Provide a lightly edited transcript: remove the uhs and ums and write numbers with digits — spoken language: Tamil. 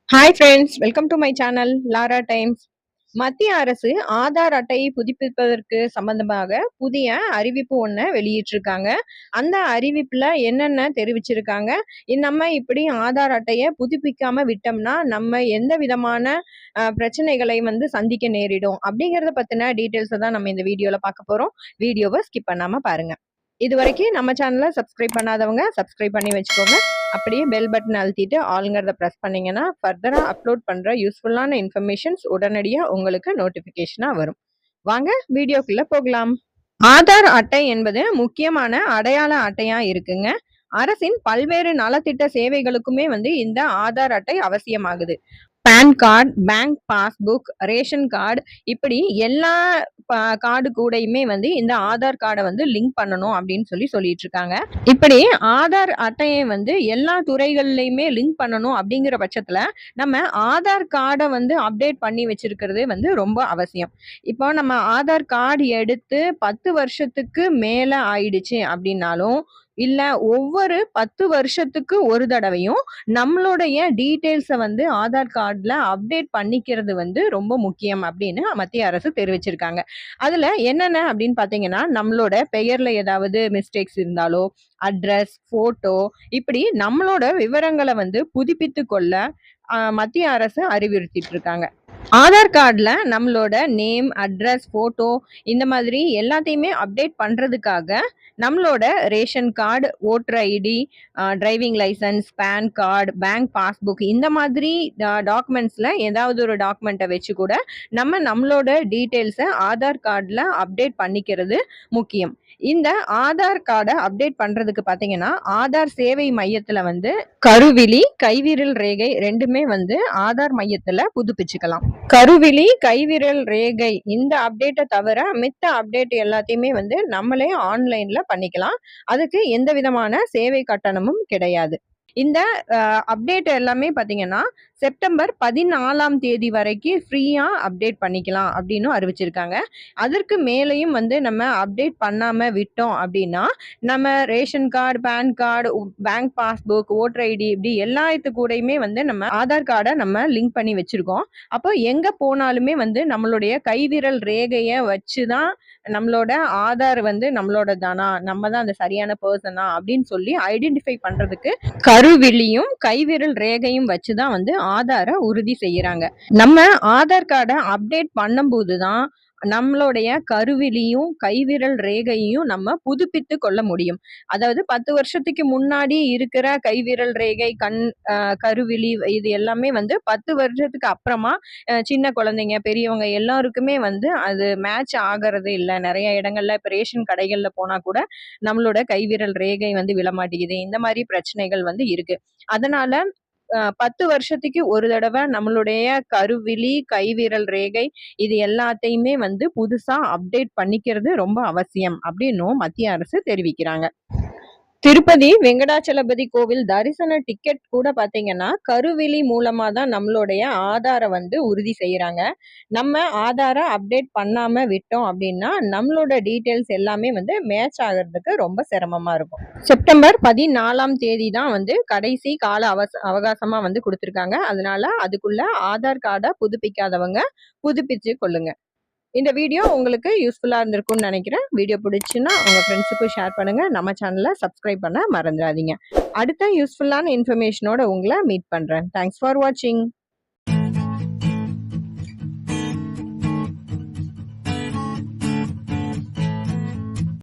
Hi friends, welcome to my channel Lara Times. மத்திய அரசு ஆதார் அட்டையை புதுப்பிப்பதற்கு சம்பந்தமாக புதிய அறிவிப்பு ஒன்று வெளியிட்டிருக்காங்க. அந்த அறிவிப்புல என்னென்ன தெரிவிச்சிருக்காங்க, நம்ம இப்படி ஆதார் அட்டையை புதுப்பிக்காம விட்டோம்னா நம்ம எந்த விதமான பிரச்சனைகளை சந்திக்க நேரிடும் அப்படிங்கிறத பத்தின டீட்டெயில்ஸை தான் நம்ம இந்த வீடியோல பார்க்க போறோம். வீடியோவை ஸ்கிப் பண்ணாம பாருங்க. இது வரைக்கும் நம்ம சேனலை சப்ஸ்கிரைப் பண்ணாதவங்க சப்ஸ்கிரைப் பண்ணி வச்சுக்கோங்க. அப்படியே பெல் பட்டன் அழுத்திட்டு ஆளுங்கிறத ப்ரெஸ் பண்ணீங்கன்னா ஃபர்தராக அப்லோட் பண்ணுற யூஸ்ஃபுல்லான இன்ஃபர்மேஷன்ஸ் உடனடியாக உங்களுக்கு நோட்டிஃபிகேஷனாக வரும். வாங்க வீடியோக்குள்ள போகலாம். ஆதார் அட்டை என்பது முக்கியமான அடையாள அட்டையா இருக்குங்க. அரசின் பல்வேறு நலத்திட்ட சேவைகளுக்குமே இந்த ஆதார் அட்டை அவசியமாகுது. PAN card, bank passbook, ration card, இப்படி எல்லா கார்டு கூடயுமே இந்த ஆதார் கார்டை லிங்க் பண்ணணும் அப்படின்னு சொல்லிட்டு இருக்காங்க. இப்படி ஆதார் அட்டையை எல்லா துறைகள்லையுமே லிங்க் பண்ணணும் அப்படிங்கிற பட்சத்துல நம்ம ஆதார் கார்டை அப்டேட் பண்ணி வச்சிருக்கிறது ரொம்ப அவசியம். இப்போ நம்ம ஆதார் கார்டு எடுத்து 10 வருஷத்துக்கு மேல ஆயிடுச்சு அப்படின்னாலும் இல்ல ஒவ்வொரு 10 வருஷத்துக்கு ஒரு தடவையும் நம்மளுடைய டீட்டெயில்ஸை ஆதார் கார்டுல அப்டேட் பண்ணிக்கிறது ரொம்ப முக்கியம் அப்படின்னு மத்திய அரசு தெரிவிச்சிருக்காங்க. அதுல என்னென்ன அப்படின்னு பாத்தீங்கன்னா, நம்மளோட பெயர்ல ஏதாவது மிஸ்டேக்ஸ் இருந்தாலோ, அட்ரஸ், போட்டோ, இப்படி நம்மளோட விவரங்களை புதுப்பித்து கொள்ள மத்திய அரசு அறிவுறுத்திட்டு இருக்காங்க. ஆதார் கார்டில் நம்மளோட நேம், அட்ரஸ், ஃபோட்டோ, இந்த மாதிரி எல்லாத்தையுமே அப்டேட் பண்ணுறதுக்காக நம்மளோட ration card, voter ID, driving licence, PAN card, bank passbook, இந்த மாதிரி டாக்குமெண்ட்ஸில் ஏதாவது ஒரு டாக்குமெண்ட்டை வச்சு கூட நம்மளோட டீட்டெயில்ஸை ஆதார் கார்டில் அப்டேட் பண்ணிக்கிறது முக்கியம். இந்த ஆதார் கார்டை அப்டேட் பண்ணுறதுக்கு பார்த்தீங்கன்னா, ஆதார் சேவை மையத்தில் கருவிழி, கைவிரல் ரேகை ரெண்டுமே ஆதார் மையத்தில் புதுப்பிச்சுக்கலாம். கருவிழி, கைவிரல் ரேகை இந்த அப்டேட்டை தவிர மித்த அப்டேட் எல்லாத்தையுமே நம்மளே ஆன்லைன்ல பண்ணிக்கலாம். அதுக்கு எந்த விதமான சேவை கட்டணமும் கிடையாது. இந்த அப்டேட் எல்லாமே பார்த்தீங்கன்னா செப்டம்பர் 14ஆம் தேதி வரைக்கும் ஃப்ரீயா அப்டேட் பண்ணிக்கலாம் அப்படின்னு அறிவிச்சிருக்காங்க. அதற்கு மேலேயும் நம்ம அப்டேட் பண்ணாம விட்டோம் அப்படின்னா நம்ம ration card, PAN card, bank passbook, voter ID, இப்படி எல்லாத்து கூடயுமே நம்ம ஆதார் கார்டை நம்ம லிங்க் பண்ணி வச்சிருக்கோம். அப்போ எங்க போனாலுமே நம்மளுடைய கைவிரல் ரேகையை வச்சுதான் நம்மளோட ஆதார் நம்மளோட தானா, நம்ம தான் அந்த சரியான பர்சனா அப்படின்னு சொல்லி ஐடென்டிஃபை பண்றதுக்கு கருவிழியும் கைவிரல் ரேகையும் வச்சுதான் ஆதாரை உறுதி செய்யறாங்க. நம்ம ஆதார் கார்டை அப்டேட் பண்ணும்போது தான் நம்மளுடைய கருவிழியும் கைவிரல் ரேகையும் நம்ம புதுப்பித்து கொள்ள முடியும். அதாவது 10 வருஷத்துக்கு முன்னாடி இருக்கிற கைவிரல் ரேகை, கருவிழி, இது எல்லாமே 10 வருஷத்துக்கு அப்புறமா சின்ன குழந்தைங்க, பெரியவங்க எல்லாருக்குமே அது மேட்ச் ஆகிறது இல்லை. நிறைய இடங்கள்ல இப்போ ரேஷன் கடைகள்ல போனா கூட நம்மளோட கைவிரல் ரேகை விழமாட்டேங்குது. இந்த மாதிரி பிரச்சனைகள் இருக்கு. அதனால 10 வருஷத்துக்கு ஒரு தடவை நம்மளுடைய கருவிழி, கைவிரல் ரேகை, இது எல்லாத்தையுமே புதுசா அப்டேட் பண்ணிக்கிறது ரொம்ப அவசியம் அப்படின்னும் மத்திய அரசு தெரிவிக்கிறாங்க. திருப்பதி வெங்கடாச்சலபதி கோவில் தரிசன டிக்கெட் கூட பாத்தீங்கன்னா கருவிழி மூலமா தான் நம்மளுடைய ஆதாரை உறுதி செய்யறாங்க. நம்ம ஆதாரை அப்டேட் பண்ணாம விட்டோம் அப்படின்னா நம்மளோட டீட்டெயில்ஸ் எல்லாமே மேட்ச் ஆகிறதுக்கு ரொம்ப சிரமமா இருக்கும். செப்டம்பர் 14ஆம் தேதி தான் கடைசி கால அவகாசமா கொடுத்திருக்காங்க. அதனால அதுக்குள்ள ஆதார் கார்டை புதுப்பிக்காதவங்க புதுப்பிச்சு கொள்ளுங்க. இந்த வீடியோ உங்களுக்கு யூஸ்ஃபுல்லாக இருந்திருக்கும்னு நினைக்கிறேன். வீடியோ பிடிச்சுன்னா உங்கள் ஃப்ரெண்ட்ஸுக்கும் ஷேர் பண்ணுங்கள். நம்ம சேனலை சப்ஸ்கிரைப் பண்ண மறந்துடாதீங்க. அடுத்த யூஸ்ஃபுல்லான இன்ஃபர்மேஷனோட உங்களை மீட் பண்ணுறேன். தேங்க்ஸ் ஃபார் வாட்சிங்.